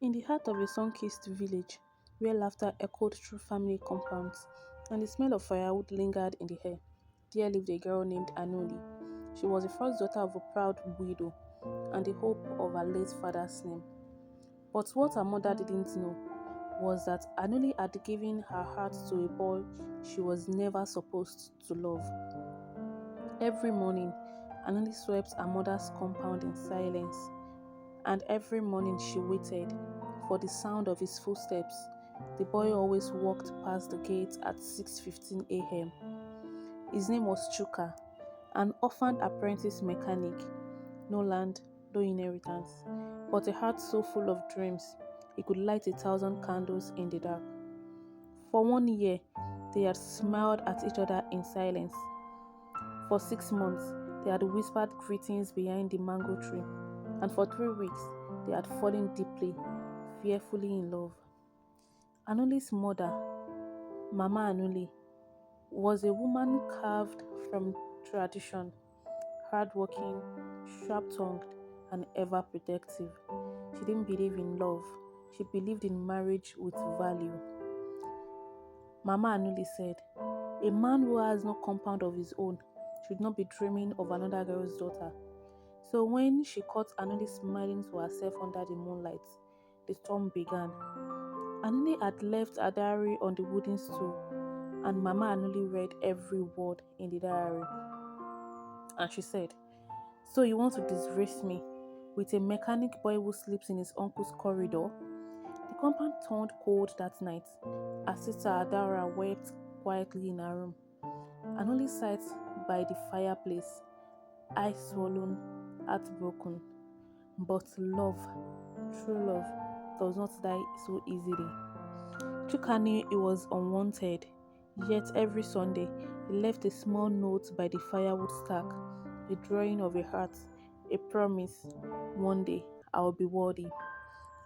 In the heart of a sun-kissed village, where laughter echoed through family compounds and the smell of firewood lingered in the air, there lived a girl named Anuli. She was the first daughter of a proud widow and the hope of her late father's name. But what her mother didn't know was that Anuli had given her heart to a boy she was never supposed to love. Every morning, Anuli swept her mother's compound in silence, and every morning she waited for the sound of his footsteps. The boy always walked past the gate at 6:15 a.m. His name was Chuka, an orphaned apprentice mechanic. No land, no inheritance, but a heart so full of dreams he could light 1,000 candles in the dark. For 1 year, they had smiled at each other in silence. For 6 months, they had whispered greetings behind the mango tree, and for 3 weeks, they had fallen deeply, fearfully in love. Anuli's mother, Mama Anuli, was a woman carved from tradition, hardworking, sharp-tongued, and ever protective. She didn't believe in love. She believed in marriage with value. Mama Anuli said, "A man who has no compound of his own should not be dreaming of another girl's daughter." So when she caught Anuli smiling to herself under the moonlight, the storm began. Anuli had left her diary on the wooden stool, and Mama Anuli read every word in the diary. And she said, "So you want to disgrace me with a mechanic boy who sleeps in his uncle's corridor?" The compound turned cold that night as Sister Adara wept quietly in her room. Anuli sat by the fireplace, eyes swollen, heart broken. But love, true love, does not die so easily. Chuka knew he was unwanted, yet every Sunday he left a small note by the firewood stack, a drawing of a heart, a promise, one day I'll be worthy.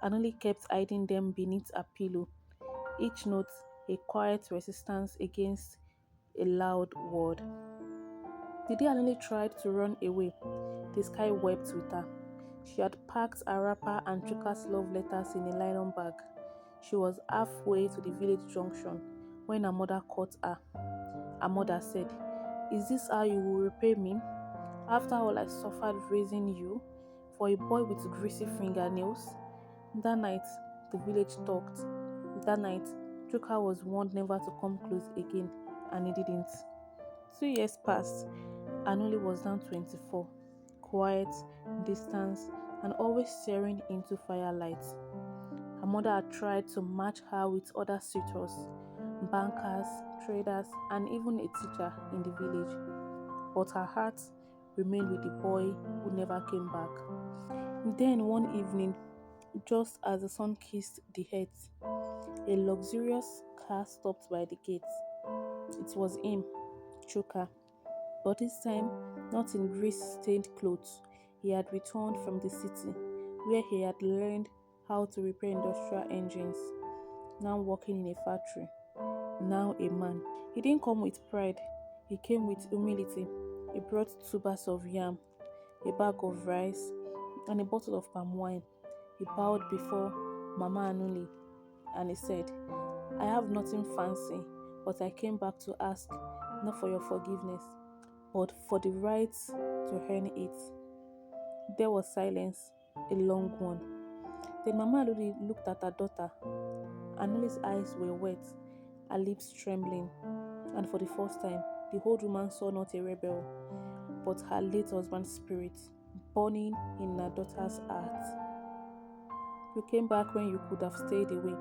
Anuli kept hiding them beneath a pillow, each note a quiet resistance against a loud word. The day Anuli tried to run away, the sky wept with her. She had packed her wrapper and Chuka's love letters in a nylon bag. She was halfway to the village junction when her mother caught her. Her mother said, "Is this how you will repay me? After all I suffered raising you, for a boy with greasy fingernails?" That night, the village talked. That night, Chuka was warned never to come close again, and he didn't. 2 years passed. Anuli was now 24, quiet, distant, and always staring into firelight. Her mother had tried to match her with other suitors, bankers, traders, and even a teacher in the village, but her heart remained with the boy who never came back. Then one evening, just as the sun kissed the earth, a luxurious car stopped by the gate. It was him, Chuka, but this time not in grease-stained clothes. He had returned from the city, where he had learned how to repair industrial engines, now working in a factory, now a man. He didn't come with pride, he came with humility. He brought 2 bags of yam, a bag of rice, and a bottle of palm wine. He bowed before Mama Anuli and he said, "I have nothing fancy, but I came back to ask, not for your forgiveness, but for the right to earn it." There was silence, a long one. Then Mama Anuli looked at her daughter. Anuli's eyes were wet, her lips trembling, and for the first time, the old woman saw not a rebel, but her late husband's spirit burning in her daughter's heart. "You came back when you could have stayed away.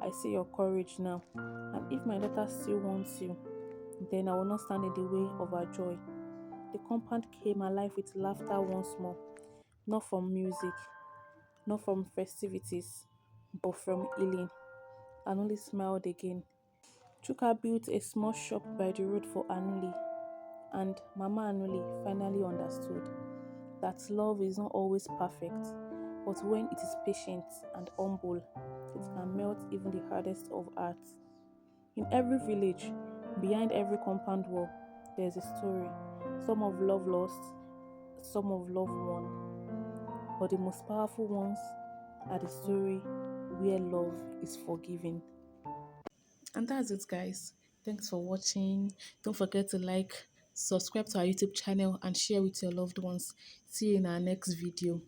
I see your courage now, and if my daughter still wants you, then I will not stand in the way of her joy." The compound came alive with laughter once more, not from music, not from festivities, but from healing. Anuli smiled again. Chuka built a small shop by the road for Anuli, and Mama Anuli finally understood that love is not always perfect, but when it is patient and humble, it can melt even the hardest of hearts. In every village, behind every compound wall, there is a story, some of love lost, some of love won, but the most powerful ones are the story where love is forgiving. And that's it, guys. Thanks for watching. Don't forget to like, subscribe to our YouTube channel, and share with your loved ones. See you in our next video.